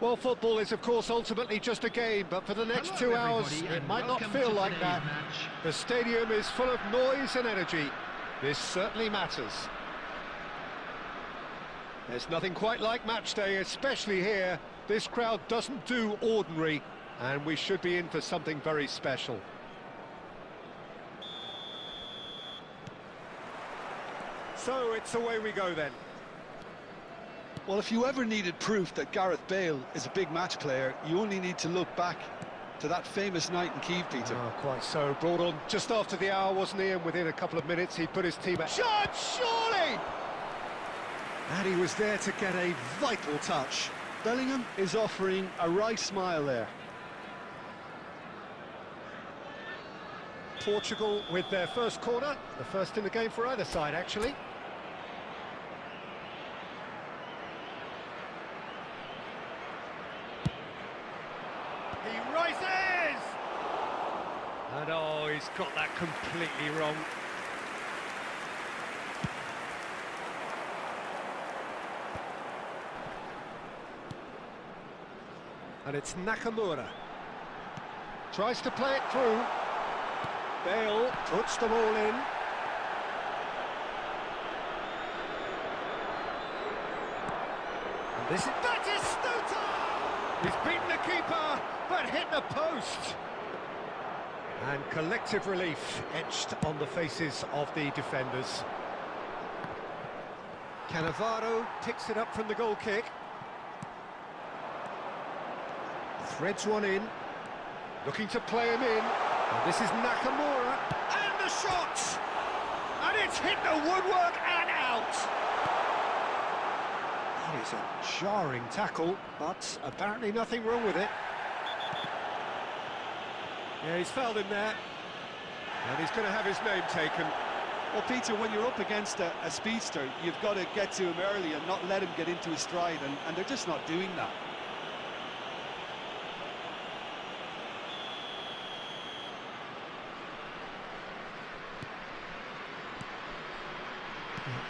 Well, football is, of course, ultimately just a game, but for the next 2 hours, it might not feel like that. The stadium is full of noise and energy. This certainly matters. There's nothing quite like match day, especially here. This crowd doesn't do ordinary, and we should be in for something very special. So it's away we go then. Well, if you ever needed proof that Gareth Bale is a big match player, you only need to look back to that famous night in Kiev, Peter. Oh, quite so. Brought on just after the hour, wasn't he? And within a couple of minutes, he put his team at... Shot, surely! And he was there to get a vital touch. Bellingham is offering a wry smile there. Portugal with their first corner, the first in the game for either side, actually. He rises! And oh, he's got that completely wrong. And it's Nakamura. Tries to play it through. Bale puts them all in. And this is Batistuta! He's beaten the keeper, but hit the post. And collective relief etched on the faces of the defenders. Cannavaro picks it up from the goal kick. Threads one in, looking to play him in. And this is Nakamura, and the shot! And it's hit the woodwork and out! That is a jarring tackle, but apparently nothing wrong with it. Yeah, he's fouled him there, and he's going to have his name taken. Well, Peter, when you're up against a speedster, you've got to get to him early and not let him get into his stride, and they're just not doing that.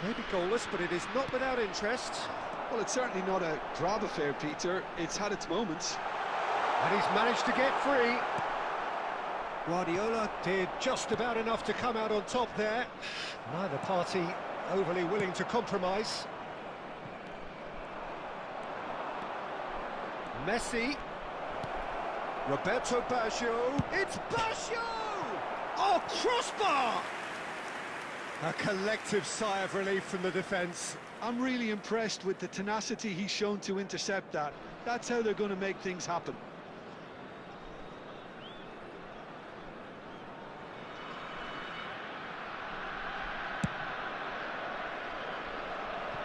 Maybe goalless, but it is not without interest. Well, it's certainly not a drab affair, Peter. It's had its moments. And he's managed to get free. Guardiola did just about enough to come out on top there. Neither party overly willing to compromise. Messi. Roberto Baggio. It's Baggio! Oh, crossbar! A collective sigh of relief from the defence. I'm really impressed with the tenacity he's shown to intercept that. That's how they're going to make things happen.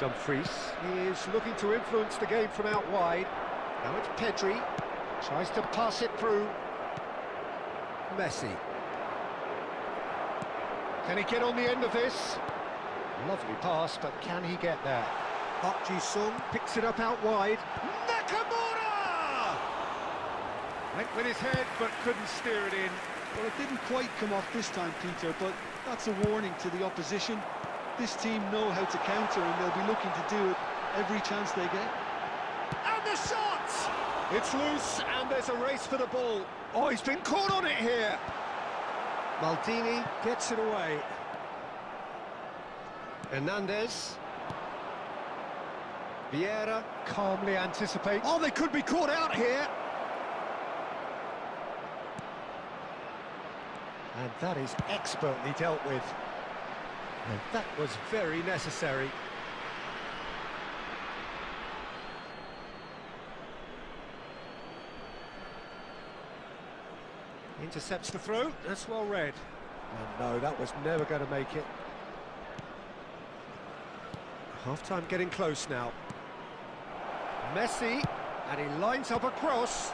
Dumfries is looking to influence the game from out wide. Now it's Pedri. Tries to pass it through. Messi. Can he get on the end of this? Lovely pass, but can he get there? Park Ji-sung picks it up out wide. Nakamura! Went with his head, but couldn't steer it in. Well, it didn't quite come off this time, Peter, but that's a warning to the opposition. This team know how to counter, and they'll be looking to do it every chance they get. And the shot! It's loose, and there's a race for the ball. Oh, he's been caught on it here. Maldini gets it away. Hernandez. Vieira calmly anticipates. Oh, they could be caught out here. And that is expertly dealt with. And that was very necessary. Intercepts the throw, that's well read. And no, that was never going to make it. Half-time getting close now. Messi, and he lines up a cross.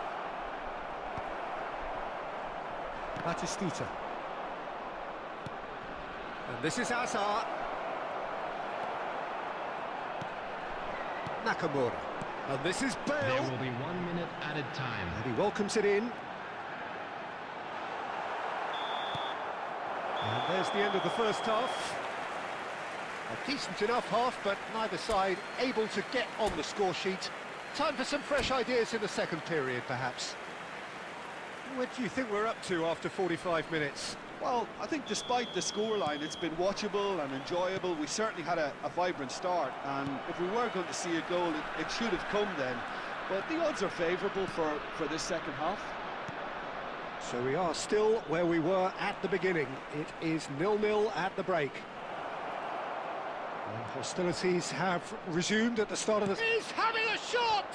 Batistuta. And this is Hazard. Nakamura. And this is Bale. There will be 1 minute added time. And he welcomes it in. And there's the end of the first half. A decent enough half, but neither side able to get on the score sheet. Time for some fresh ideas in the second period, perhaps. What do you think we're up to after 45 minutes? Well, I think despite the scoreline, it's been watchable and enjoyable. We certainly had a vibrant start, and if we were going to see a goal, it should have come then. But the odds are favourable for this second half. So we are still where we were at the beginning. It is 0-0 at the break. And hostilities have resumed at the start of the... He's having a shot!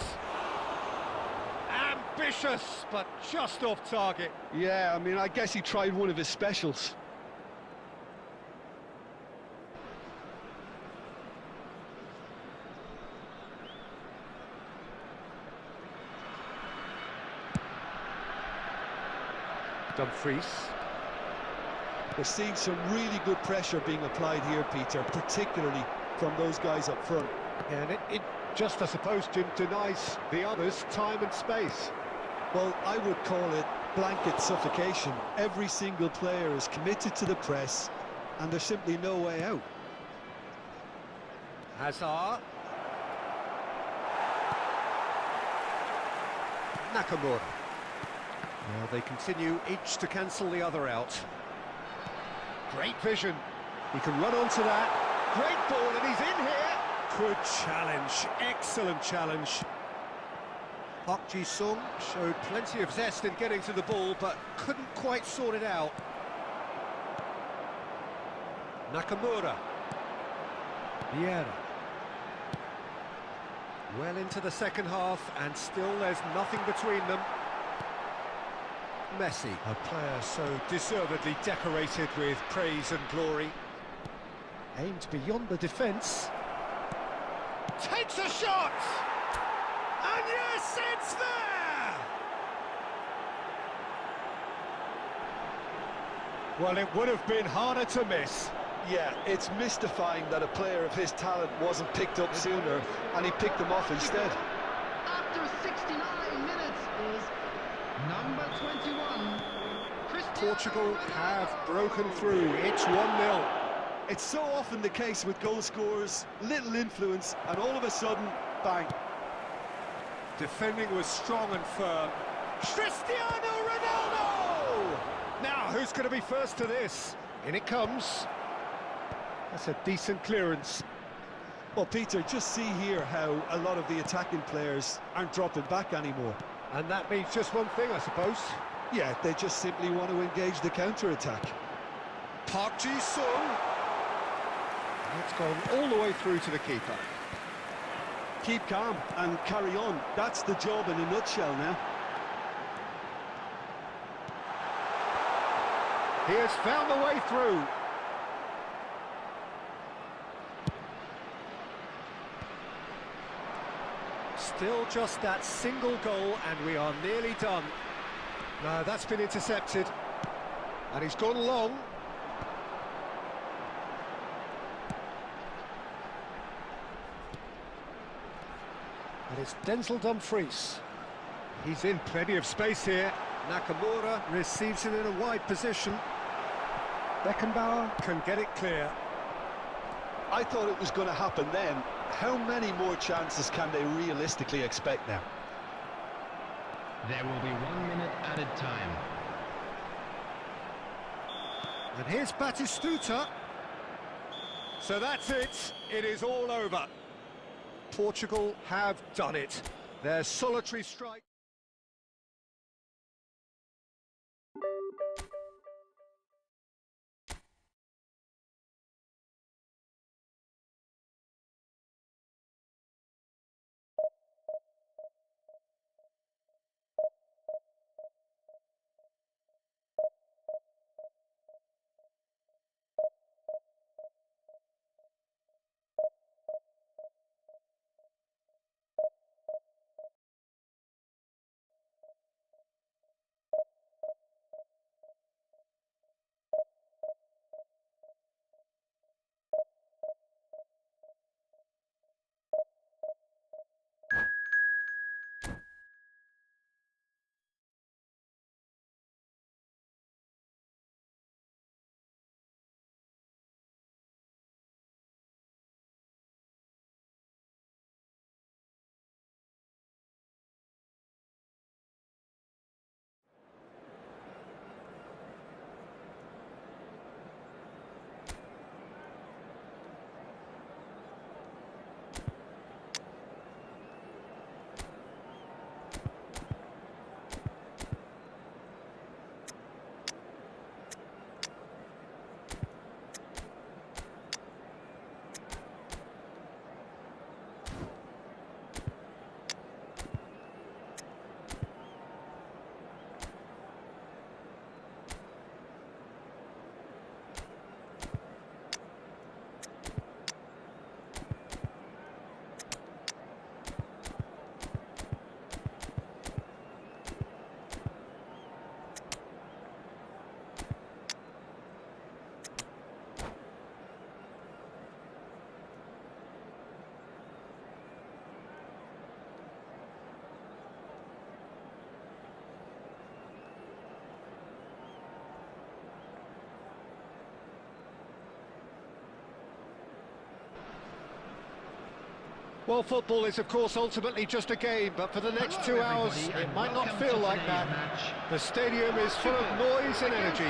Ambitious, but just off target. Yeah, I mean, I guess he tried one of his specials. Dumfries. We're seeing some really good pressure being applied here, Peter, particularly from those guys up front. And it just, I suppose, denies the others time and space. Well, I would call it blanket suffocation. Every single player is committed to the press, and there's simply no way out. Hazard. Nakamura. Well, they continue each to cancel the other out. Great vision. He can run onto that. Great ball, and he's in here. Good challenge. Excellent challenge. Park Ji-sung showed plenty of zest in getting to the ball, but couldn't quite sort it out. Nakamura. Vieira. Well into the second half, and still there's nothing between them. Messi, a player so deservedly decorated with praise and glory. Aimed beyond the defence. Takes a shot! And yes, it's there! Well, it would have been harder to miss. Yeah, it's mystifying that a player of his talent wasn't picked up sooner, and he picked them off instead. After 69 minutes is number 21. Portugal have broken through. It's 1-0. It's so often the case with goal scorers, little influence, and all of a sudden, bang. Defending was strong and firm. Cristiano Ronaldo! Now, who's going to be first to this? In it comes. That's a decent clearance. Well, Peter, just see here how a lot of the attacking players aren't dropping back anymore. And that means just one thing, I suppose. Yeah, they just simply want to engage the counter-attack. Park Ji-sung. It's gone all the way through to the keeper. Keep calm and carry on. That's the job in a nutshell now. He has found the way through. Still just that single goal, and we are nearly done. No, that's been intercepted. And he's gone long. And it's Denzel Dumfries. He's in plenty of space here. Nakamura receives it in a wide position. Beckenbauer can get it clear. I thought it was going to happen then. How many more chances can they realistically expect now? There will be 1 minute added time. And here's Batistuta. So that's it. It is all over. Portugal have done it. Their solitary strike. Well, football is, of course, ultimately just a game, but for the next 2 hours, it might not feel like that. The stadium is full of noise and energy.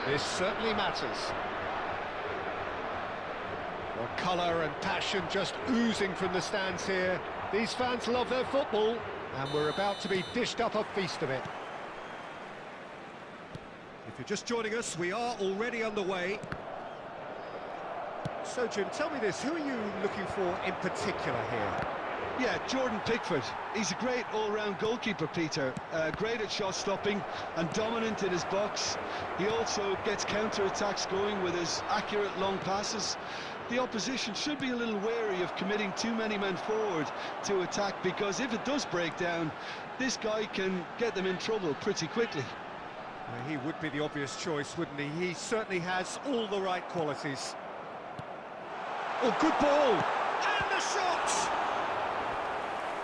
This certainly matters. Well, colour and passion just oozing from the stands here. These fans love their football, and we're about to be dished up a feast of it. If you're just joining us, we are already underway. So, Jim, tell me this, who are you looking for in particular here? Yeah, Jordan Pickford. He's a great all-round goalkeeper, Peter. Great at shot stopping and dominant in his box. He also gets counter-attacks going with his accurate long passes. The opposition should be a little wary of committing too many men forward to attack, because if it does break down, this guy can get them in trouble pretty quickly. He would be the obvious choice, wouldn't he? He certainly has all the right qualities. Oh, good ball! And the shot!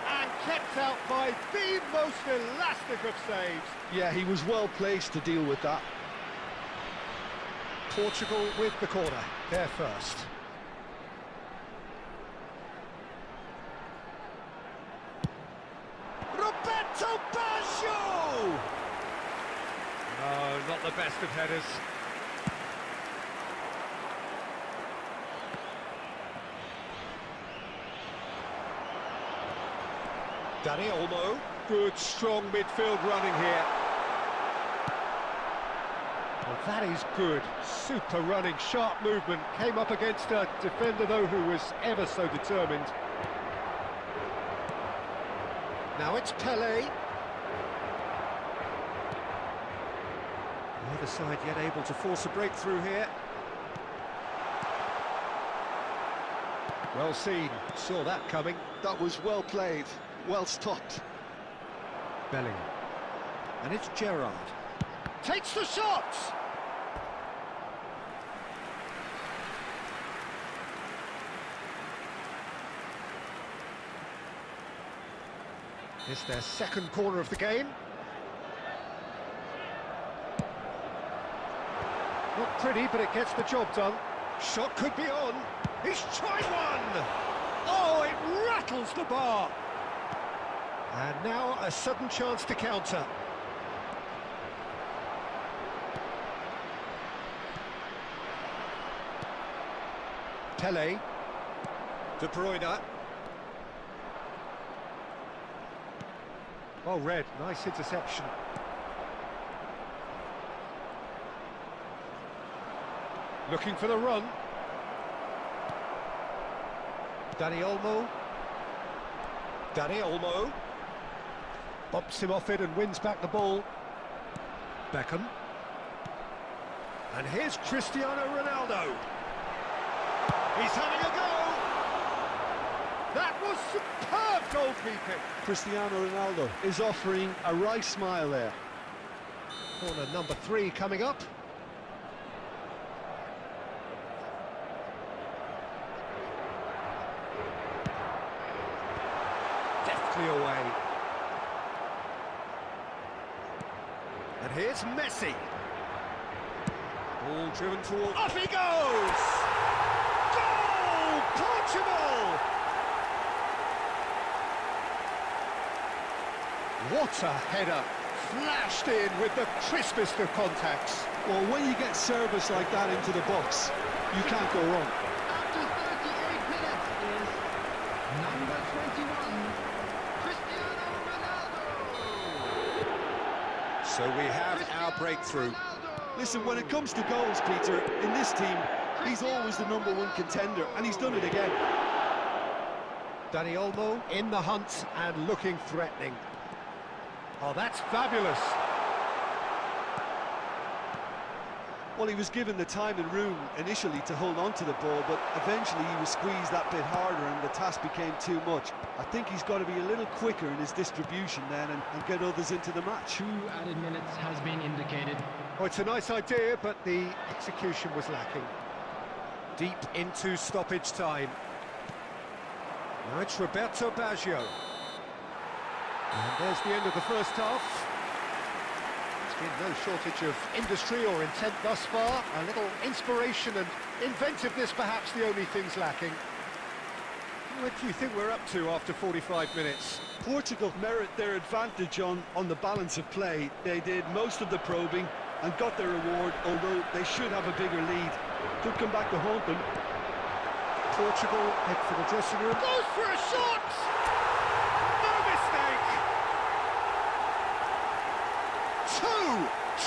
And kept out by the most elastic of saves. Yeah, he was well placed to deal with that. Portugal with the corner, they're first. Roberto Baggio! No, not the best of headers. Dani Olmo, good strong midfield running here. Well, that is good, super running, sharp movement, came up against a defender though who was ever so determined. Now it's Pelé. The other side yet able to force a breakthrough here. Well seen, saw that coming. That was well played. Well stopped. Bellingham. And it's Gerrard. Takes the shot! It's their second corner of the game. Not pretty, but it gets the job done. Shot could be on. He's tried one! Oh, it rattles the bar! And now a sudden chance to counter. Pelé. De Bruyne. Oh, Red, nice interception. Looking for the run. Dani Olmo. Dani Olmo. Bumps him off it and wins back the ball. Beckham. And here's Cristiano Ronaldo. He's having a go. That was superb goalkeeping. Cristiano Ronaldo is offering a wry smile there. Corner number 3 coming up. Deftly away. And here's Messi. Ball driven towards... Up he goes! Goal! Portugal! What a header! Flashed in with the crispest of contacts. Well, when you get service like that into the box, you can't go wrong. After 38 minutes is number 21, Cristiano Ronaldo. So we have our breakthrough. Listen, when it comes to goals, Peter, in this team, he's always the number 1 contender, and he's done it again. Dani Olmo in the hunt and looking threatening. Oh, that's fabulous. Well, he was given the time and room initially to hold on to the ball, but eventually he was squeezed that bit harder and the task became too much. I think he's got to be a little quicker in his distribution then and get others into the match. 2 added minutes has been indicated. Oh, it's a nice idea, but the execution was lacking. Deep into stoppage time. Now it's Roberto Baggio. And there's the end of the first half. There's been no shortage of industry or intent thus far. A little inspiration and inventiveness, perhaps the only things lacking. What do you think we're up to after 45 minutes? Portugal merit their advantage on the balance of play. They did most of the probing and got their reward, although they should have a bigger lead. Could come back to haunt them. Portugal head for the dressing room. Goes for a shot! No mistake!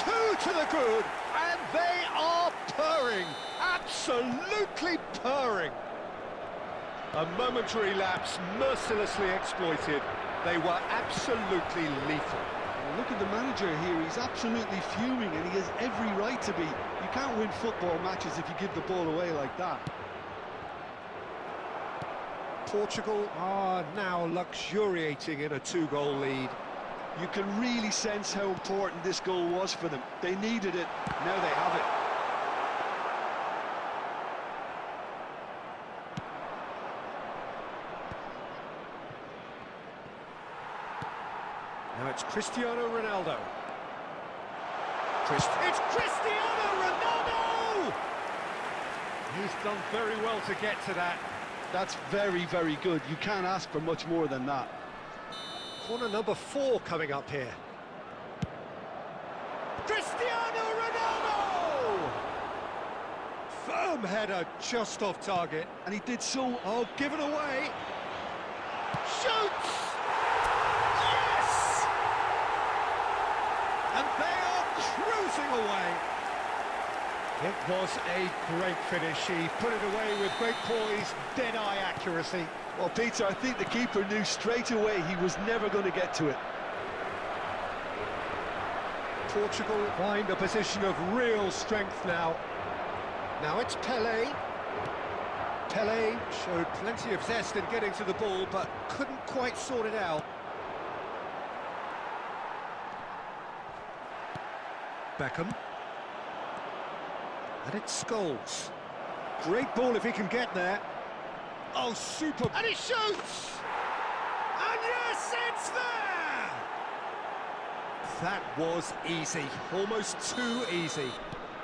Two to the good, and they are purring. Absolutely purring. A momentary lapse mercilessly exploited. They were absolutely lethal. Well, look at the manager here. He's absolutely fuming, and he has every right to be. You can't win football matches if you give the ball away like that. Portugal are now luxuriating in a 2-goal lead. You can really sense how important this goal was for them. They needed it. Now they have it. Now it's Cristiano Ronaldo. It's Cristiano Ronaldo! He's done very well to get to that. That's very, very good. You can't ask for much more than that. Corner number 4 coming up here. Cristiano Ronaldo! Firm header just off target. And he did so... Oh, given away. Shoots! Yes! And they are cruising away. It was a great finish. He put it away with great poise, dead-eye accuracy. Well, Peter, I think the keeper knew straight away he was never going to get to it. Portugal find a position of real strength now. Now it's Pelé. Pelé showed plenty of zest in getting to the ball, but couldn't quite sort it out. Beckham. And it's Scholes. Great ball if he can get there. Oh, super! And he shoots! And yes, it's there! That was easy, almost too easy.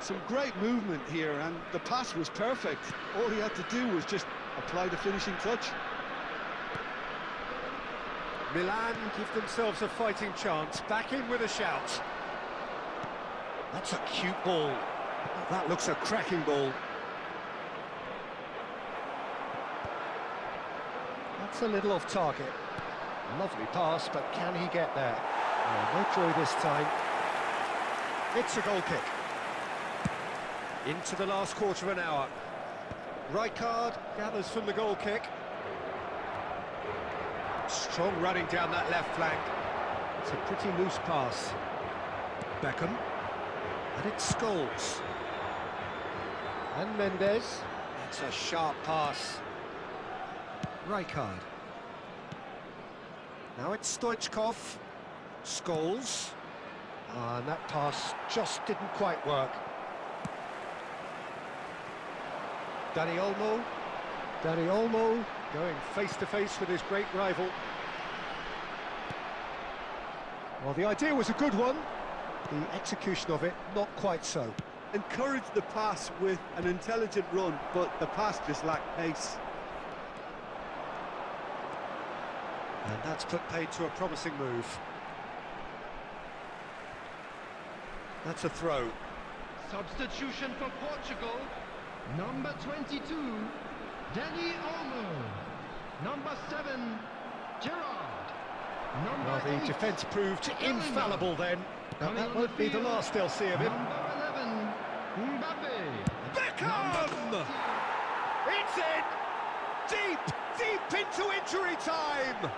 Some great movement here, and the pass was perfect. All he had to do was just apply the finishing touch. Milan give themselves a fighting chance, back in with a shout. That's a cute ball. That looks a cracking ball. That's a little off target. Lovely pass, but can he get there? Oh, no joy this time. It's a goal kick. Into the last quarter of an hour. Rijkaard gathers from the goal kick. Strong running down that left flank. It's a pretty loose pass. Beckham. And it's Scholes. And Mendes. That's a sharp pass. Rijkaard. Now it's Stoichkov. Scholes. And that pass just didn't quite work. Dani Olmo. Dani Olmo going face-to-face with his great rival. Well, the idea was a good one. The execution of it, not quite so. Encouraged the pass with an intelligent run, but the pass just lacked pace. And that's put paid to a promising move. That's a throw. Substitution for Portugal. Number 22, Dani Olmo. Number 7, Gerrard. Number Well, the 8, defence proved infallible then. But that won't be the last they'll see of him. Number 11, Mbappe. Beckham! It's in! Deep into injury time!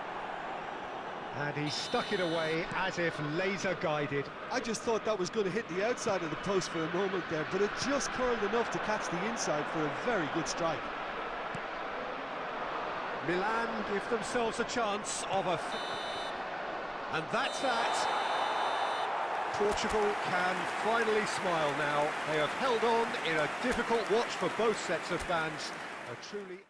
And he stuck it away as if laser-guided. I just thought that was going to hit the outside of the post for a moment there, but it just curled enough to catch the inside for a very good strike. Milan give themselves a chance of a... And that's that. Portugal can finally smile now. They have held on in a difficult watch for both sets of fans. A truly...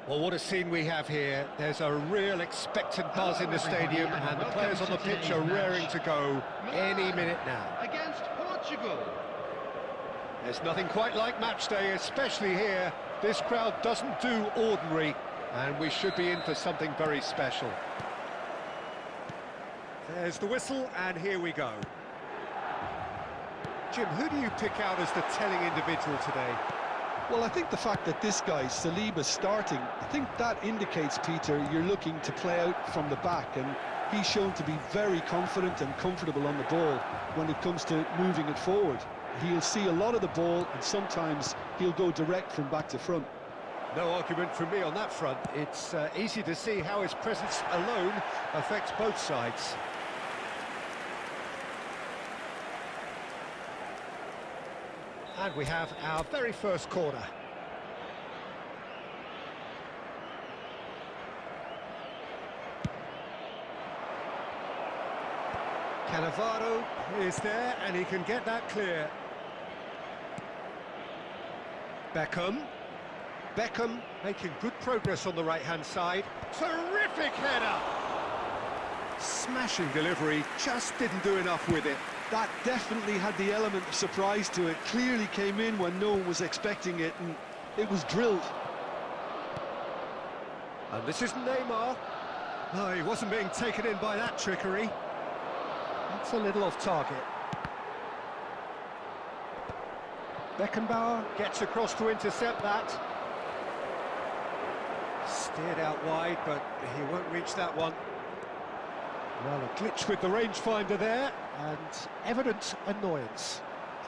Well, what a scene we have here. There's a real expectant buzz in the stadium, and the players on the pitch are raring to go any minute now. Against Portugal. There's nothing quite like match day, especially here. This crowd doesn't do ordinary, and we should be in for something very special. There's the whistle, and here we go. Jim, who do you pick out as the telling individual today? Well, I think the fact that this guy, Saliba's starting, I think that indicates, Peter, you're looking to play out from the back, and he's shown to be very confident and comfortable on the ball when it comes to moving it forward. He'll see a lot of the ball, and sometimes he'll go direct from back to front. No argument from me on that front. It's easy to see how his presence alone affects both sides. And we have our very first corner. Cannavaro is there, and he can get that clear. Beckham making good progress on the right-hand side. Terrific header! Smashing delivery, just didn't do enough with it. That definitely had the element of surprise to it. Clearly came in when no one was expecting it, and it was drilled. And this is Neymar. No, he wasn't being taken in by that trickery. That's a little off target. Beckenbauer gets across to intercept that. Steered out wide, but he won't reach that one. Well, a glitch with the rangefinder there, and evident annoyance.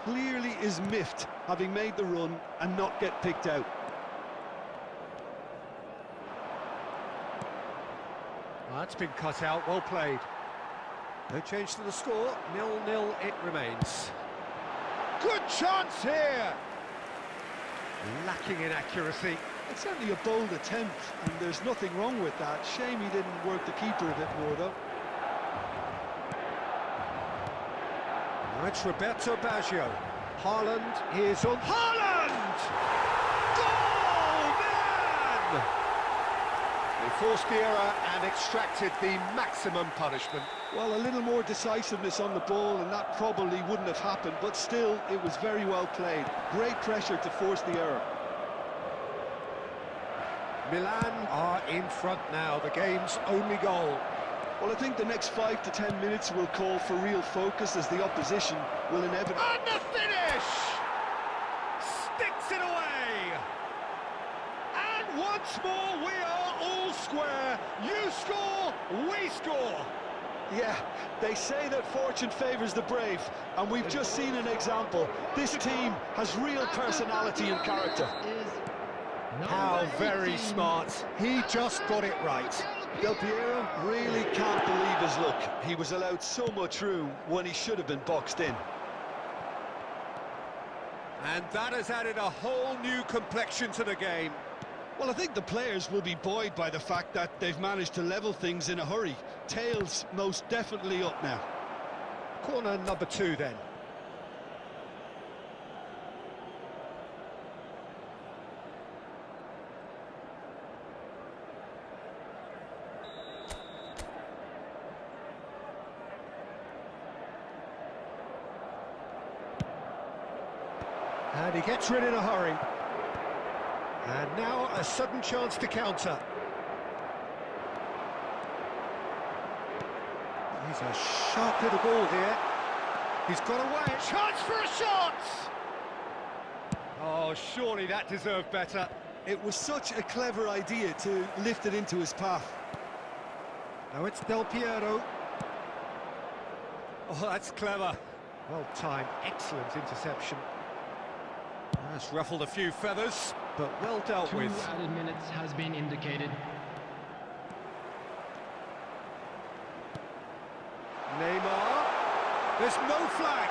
Clearly is miffed, having made the run and not get picked out. Well, that's been cut out, well played. No change to the score, 0-0 it remains. Good chance here! Lacking in accuracy. It's certainly a bold attempt, and there's nothing wrong with that. Shame he didn't work the keeper a bit more, though. Now it's Roberto Baggio. Haaland is on. Haaland! Goal, man! They forced the error and extracted the maximum punishment. Well, a little more decisiveness on the ball, and that probably wouldn't have happened, but still, it was very well played. Great pressure to force the error. Milan are in front now, the game's only goal. Well, I think the next 5 to 10 minutes will call for real focus, as the opposition will inevitably... And the finish! Sticks it away! And once more, we are all square. You score, we score. Yeah, they say that fortune favours the brave, and we've just seen an example. This team has real personality and character. How very smart. He just got it right. Del Piero really can't believe his luck. He was allowed so much room when he should have been boxed in. And that has added a whole new complexion to the game. Well, I think the players will be buoyed by the fact that they've managed to level things in a hurry. Tails most definitely up now. Corner number 2 then. And he gets rid in a hurry. And now a sudden chance to counter. He's a sharp little ball here. He's got away. Chance for a shot! Oh, surely that deserved better. It was such a clever idea to lift it into his path. Now it's Del Piero. Oh, that's clever. Well timed, excellent interception. That's ruffled a few feathers, but well dealt with. 2 added minutes has been indicated. Neymar. There's no flag.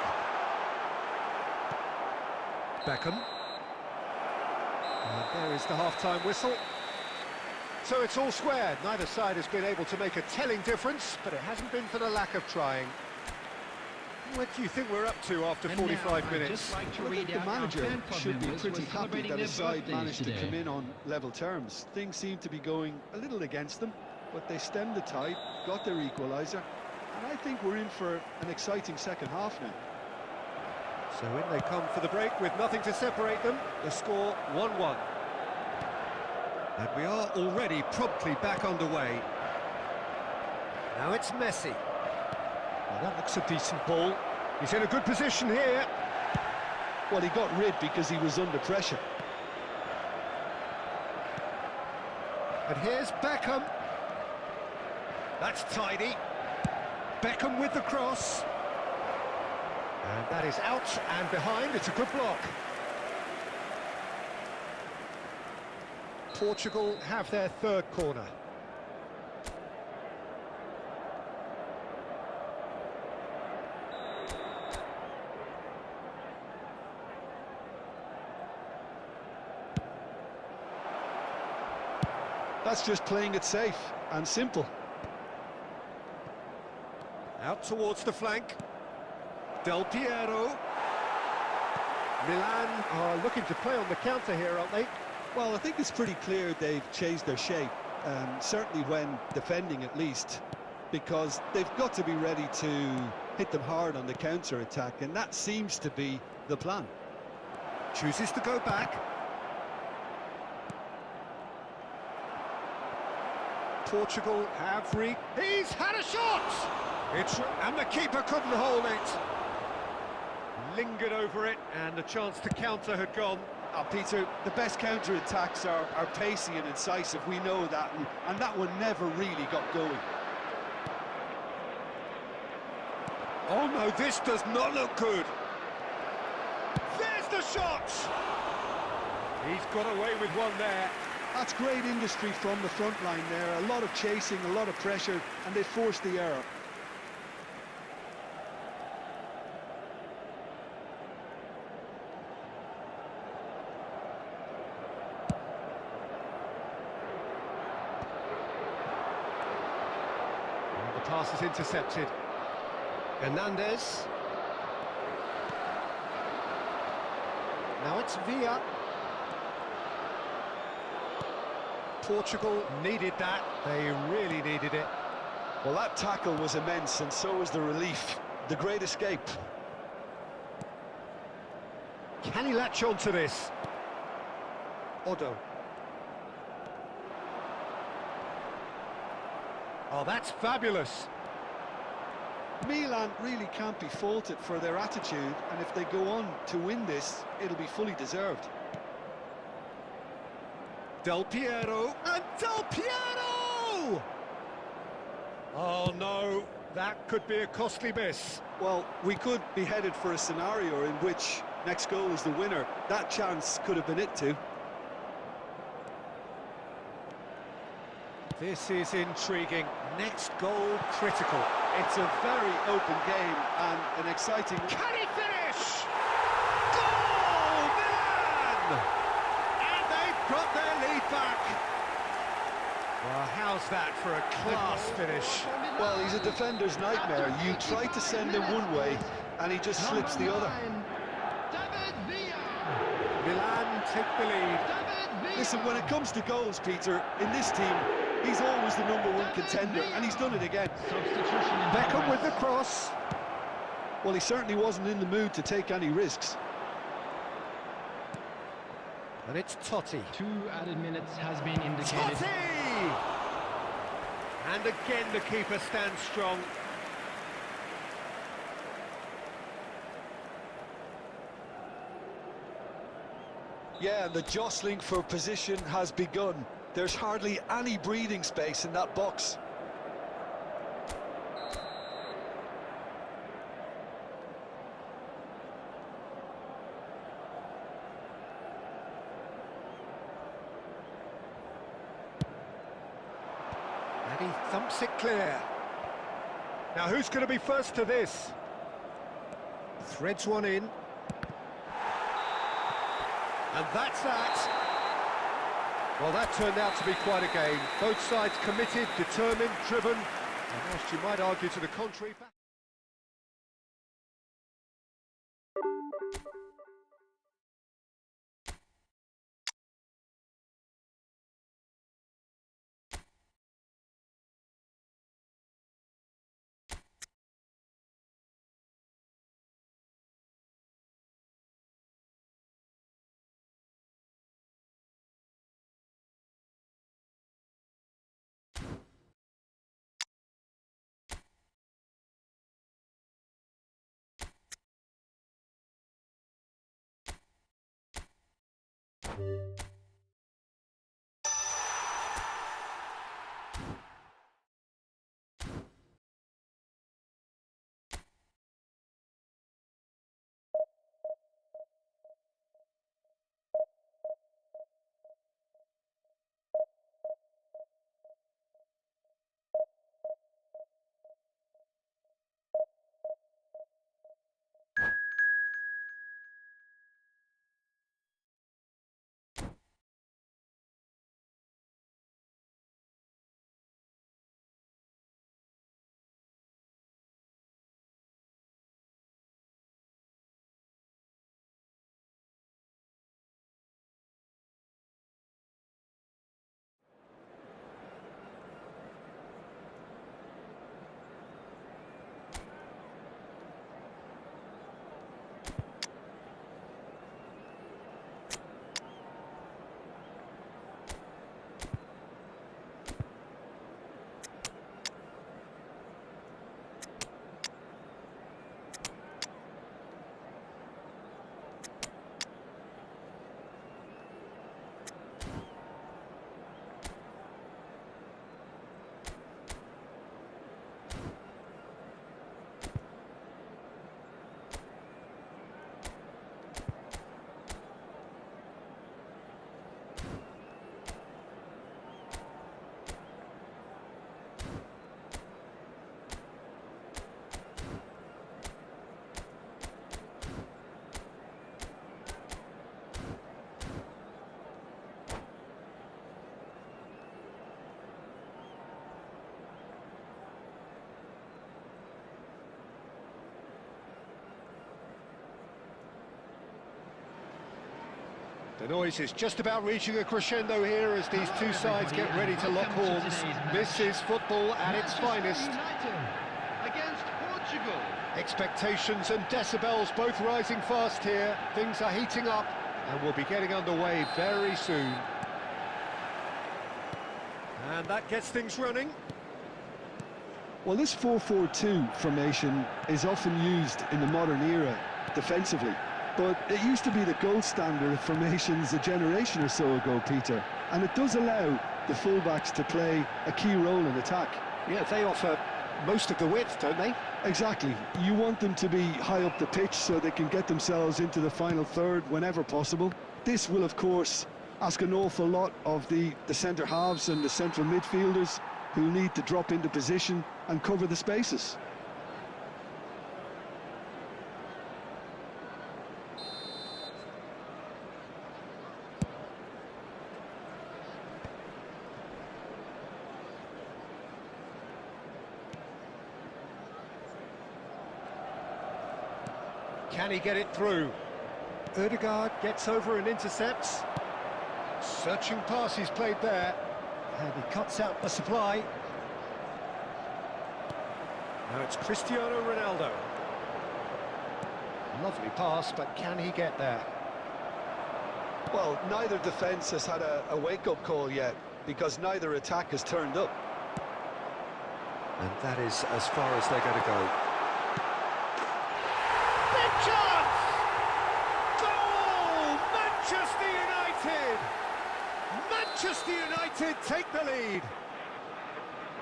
Beckham. And there is the half-time whistle. So it's all square. Neither side has been able to make a telling difference, but it hasn't been for the lack of trying. What do you think we're up to after 45 minutes? Like to Well, I read think the out our manager fan club should be members pretty who are happy celebrating that his their side birthdays managed to today. come in on level terms. Things seem to be going a little against them, but they stemmed the tide, got their equaliser, and I think we're in for an exciting second half now. So in they come for the break with nothing to separate them. The score 1-1. And we are already promptly back underway. Now it's Messi. Well, that looks a decent ball. He's in a good position here. Well, he got rid because he was under pressure. And here's Beckham. That's tidy. Beckham with the cross. And that is out and behind. It's a good block. Portugal have their third corner. That's just playing it safe and simple. Out towards the flank. Del Piero. Milan are looking to play on the counter here, aren't they? Well, I think it's pretty clear they've changed their shape, certainly when defending at least, because they've got to be ready to hit them hard on the counter-attack, and that seems to be the plan. Chooses to go back. Portugal have He's had a shot! And the keeper couldn't hold it. Lingered over it, and the chance to counter had gone. Oh, Peter, the best counter-attacks are pacey and incisive, we know that, and that one never really got going. Oh no, this does not look good. There's the shot! He's got away with one there. That's great industry from the front line there, a lot of chasing, a lot of pressure, and they forced the error. The pass is intercepted. Hernandez. Now it's Villa. Portugal needed that. They really needed it. Well, that tackle was immense, and so was the relief. The great escape. Can he latch on to this? Odo. Oh, that's fabulous. Milan really can't be faulted for their attitude, and if they go on to win this, it'll be fully deserved. Del Piero, and Del Piero! Oh no, that could be a costly miss. Well, we could be headed for a scenario in which next goal is the winner. That chance could have been it too. This is intriguing. Next goal critical. It's a very open game and an exciting... Can he finish? Goal! Milan! And they've got their lead back. Well, how's that for a class finish? Well, he's a defender's nightmare. You try to send him one way, and he just slips the other. Milan take the lead. Listen, when it comes to goals, Peter, in this team, he's always the #1 contender, and he's done it again. Beckham with the cross. Well, he certainly wasn't in the mood to take any risks. And it's Totti. 2 added minutes has been indicated. Totti! And again the keeper stands strong. Yeah, and the jostling for position has begun. There's hardly any breathing space in that box. And he thumps it clear. Now who's going to be first to this? Threads one in. And that's that. Well, that turned out to be quite a game. Both sides committed, determined, driven, and whilst you might argue to the contrary... The noise is just about reaching a crescendo here as these two sides get ready to lock horns. This is football at its finest. Against Portugal. Expectations and decibels both rising fast here. Things are heating up and we'll be getting underway very soon. And that gets things running. Well, this 4-4-2 formation is often used in the modern era defensively. But it used to be the gold standard of formations a generation or so ago, Peter. And it does allow the fullbacks to play a key role in attack. Yeah, they offer most of the width, don't they? Exactly. You want them to be high up the pitch so they can get themselves into the final third whenever possible. This will, of course, ask an awful lot of the centre halves and the central midfielders who need to drop into position and cover the spaces. Can he get it through? Ødegaard gets over and intercepts. Searching pass he's played there. And he cuts out the supply. Now it's Cristiano Ronaldo. Lovely pass, but can he get there? Well, neither defence has had a wake-up call yet, because neither attack has turned up. And that is as far as they're going to go. Chance! Goal! Manchester United! Manchester United take the lead.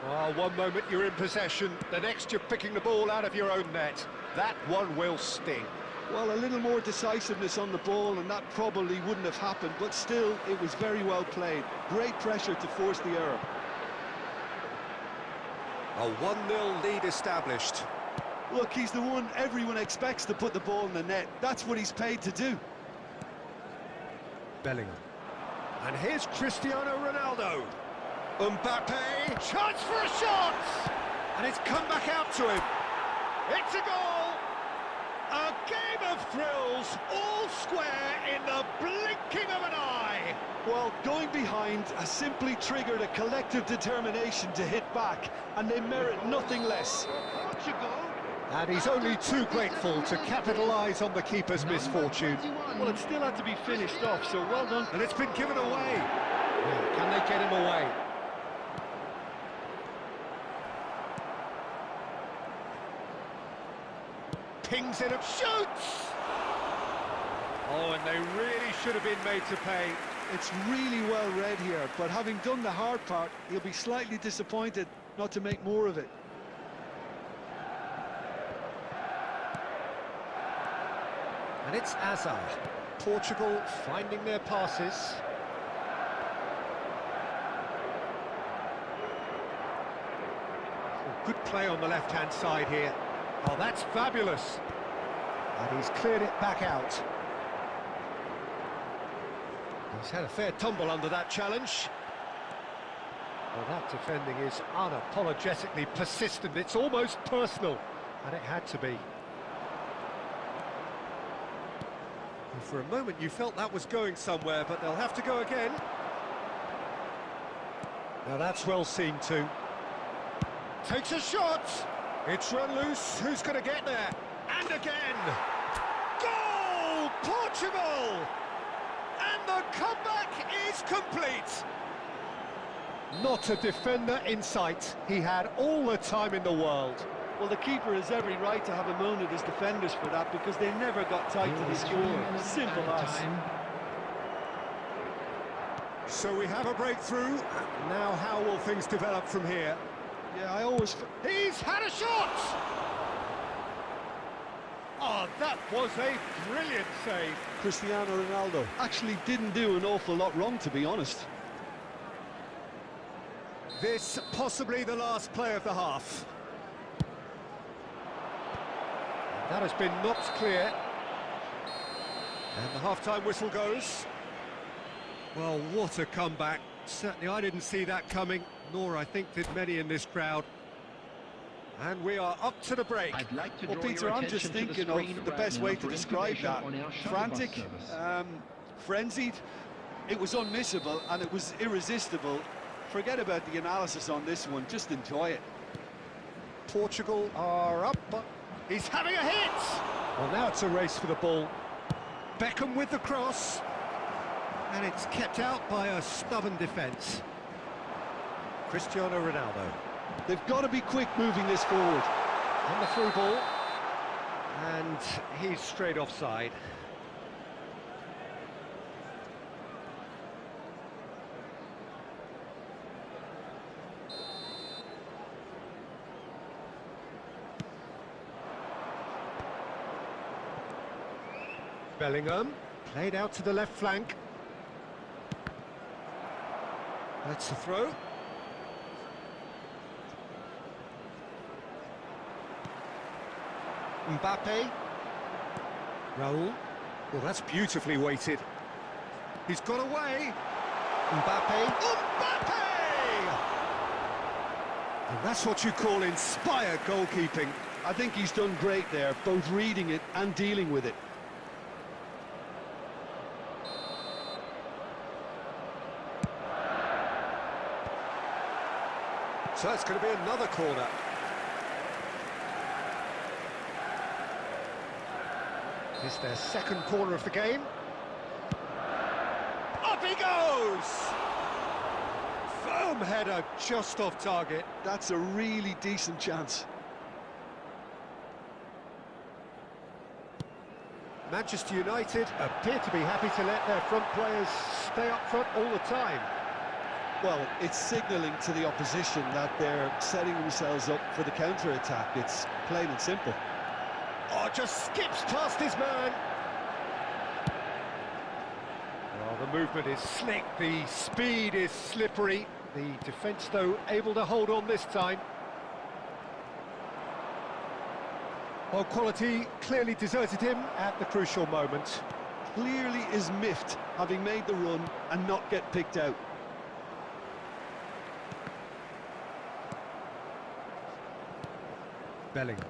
Well, one moment you're in possession, the next you're picking the ball out of your own net. That one will sting. Well, a little more decisiveness on the ball and that probably wouldn't have happened, but still, it was very well played. Great pressure to force the error. A 1-0 lead established. Look, he's the one everyone expects to put the ball in the net. That's what he's paid to do. Bellingham. And here's Cristiano Ronaldo. Mbappe. Chance for a shot! And it's come back out to him. It's a goal! A game of thrills, all square in the blinking of an eye. Well, going behind has simply triggered a collective determination to hit back, and they merit nothing less. Portugal. And he's only too grateful to capitalise on the keeper's misfortune. Well, it still had to be finished off, so well done. And it's been given away. Now, can they get him away? Pings it up, shoots! Oh, and they really should have been made to pay. It's really well read here, but having done the hard part, he'll be slightly disappointed not to make more of it. And it's Hazard. Portugal finding their passes. Oh, good play on the left-hand side here. Oh, that's fabulous. And he's cleared it back out. He's had a fair tumble under that challenge. Well, that defending is unapologetically persistent. It's almost personal, and it had to be. And for a moment you felt that was going somewhere, but they'll have to go again. Now that's well seen too. Takes a shot. It's run loose. Who's going to get there? And again. Goal! Portugal! And the comeback is complete. Not a defender in sight. He had all the time in the world. Well, the keeper has every right to have a moan at his defenders for that, because they never got tight to the score. Simple as. So we have a breakthrough. Now how will things develop from here? Yeah, He's had a shot! Oh, that was a brilliant save. Cristiano Ronaldo actually didn't do an awful lot wrong, to be honest. This possibly the last play of the half. That has been knocked clear. And the half-time whistle goes. Well, what a comeback. Certainly I didn't see that coming, nor I think did many in this crowd. And we are up to the break. I'd like to Well, draw Peter, your I'm just attention to thinking screen of the right best now way to for describe that. information on our shuttle Frantic, bus service. frenzied. It was unmissable and it was irresistible. Forget about the analysis on this one, just enjoy it. Portugal are up, but he's having a hit! Well, now it's a race for the ball. Beckham with the cross. And it's kept out by a stubborn defence. Cristiano Ronaldo. They've got to be quick moving this forward. On the through ball. And he's straight offside. Bellingham, played out to the left flank. That's the throw. Mbappe. Raul. Well, that's beautifully weighted. He's got away. Mbappe. Mbappe! And that's what you call inspired goalkeeping. I think he's done great there, both reading it and dealing with it. So it's going to be another corner. This is their second corner of the game. Up he goes! Firm header just off target. That's a really decent chance. Manchester United appear to be happy to let their front players stay up front all the time. Well, it's signalling to the opposition that they're setting themselves up for the counter-attack. It's plain and simple. Oh, just skips past his man. Well, the movement is slick, the speed is slippery. The defence, though, able to hold on this time. Well, quality clearly deserted him at the crucial moment. Clearly is miffed, having made the run and not get picked out. Bellingham.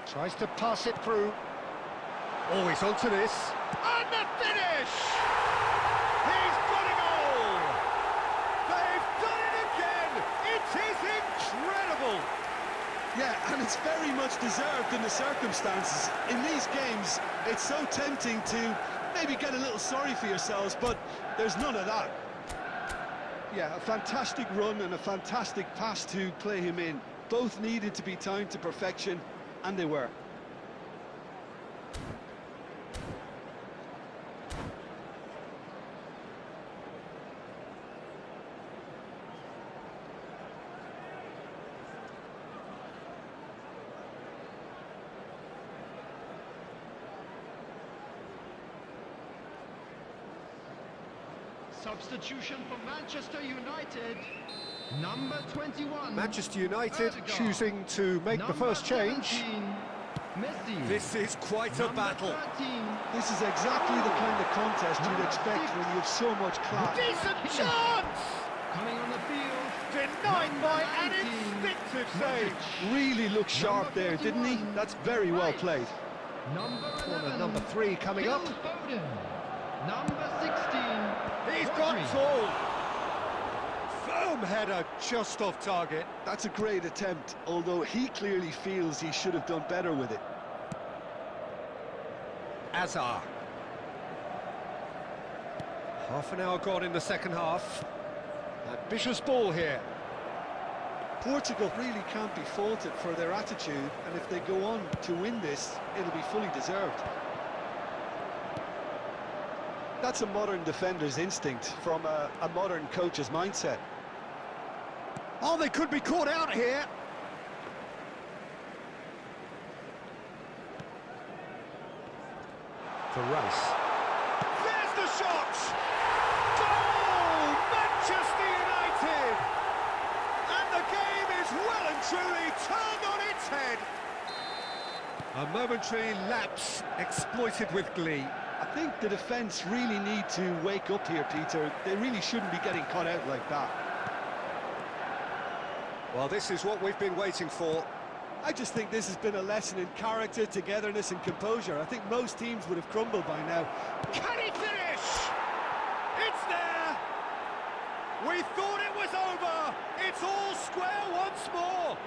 Tries to pass it through. Oh, he's onto this. And the finish! He's got a goal! They've done it again! It is incredible! Yeah, and it's very much deserved in the circumstances. In these games, it's so tempting to maybe get a little sorry for yourselves, but there's none of that. Yeah, a fantastic run and a fantastic pass to play him in. Both needed to be timed to perfection, and they were. Substitution for Manchester United. Number 21. Manchester United Odegaard. choosing to make the Number first change. 17, Messi. This is quite a Number battle. 13, This is exactly the kind of contest you'd expect when you have so much class. Decent chance! coming on the field. Denied by an 19, instinctive save. Really looked sharp there, didn't he? That's very well played. Number Corner 11, number 3 coming up. Phil Foden. Number 16, He's got Rodri. full. Firm header just off target. That's a great attempt, although he clearly feels he should have done better with it. Azar. Half an hour gone in the second half. Ambitious ball here. Portugal really can't be faulted for their attitude, and if they go on to win this, it'll be fully deserved. That's a modern defender's instinct from a modern coach's mindset. Oh, they could be caught out here. For Rice. There's the shot! Goal! Manchester United! And the game is well and truly turned on its head. A momentary lapse exploited with glee. I think the defence really need to wake up here, Peter. They really shouldn't be getting caught out like that. Well, this is what we've been waiting for. I just think this has been a lesson in character, togetherness and composure. I think most teams would have crumbled by now. Can he finish? It's there! We thought it was over! It's all square once more!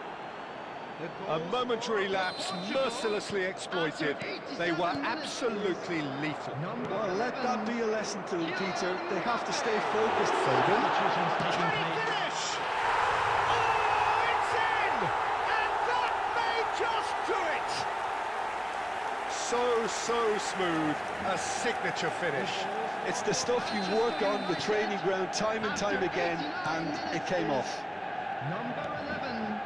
A momentary lapse mercilessly exploited. They were absolutely lethal. Well, let that be a lesson to them, Peter. They have to stay focused. Can he finish? Oh, it's in! And that may just do it! So smooth. A signature finish. It's the stuff you work on the training ground time and time again, and it came off. Number 11,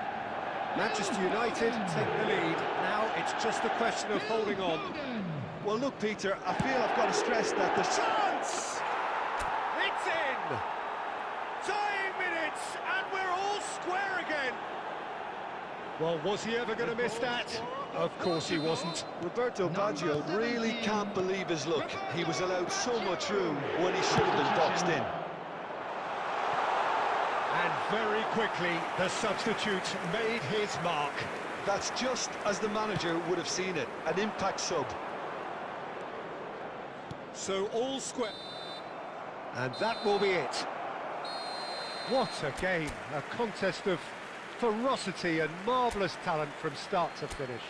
Manchester United take the lead. Now it's just a question of holding on. Foden. Well, look, Peter, I feel I've got to stress that the Chance! It's in! Tying minutes, and we're all square again. Well, was he ever going to miss that? Of course he wasn't. Roberto Baggio really can't believe his luck. He was allowed so much room when he should have been boxed in. And very quickly, the substitute made his mark. That's just as the manager would have seen it, an impact sub. So all square. And that will be it. What a game. A contest of ferocity and marvellous talent from start to finish.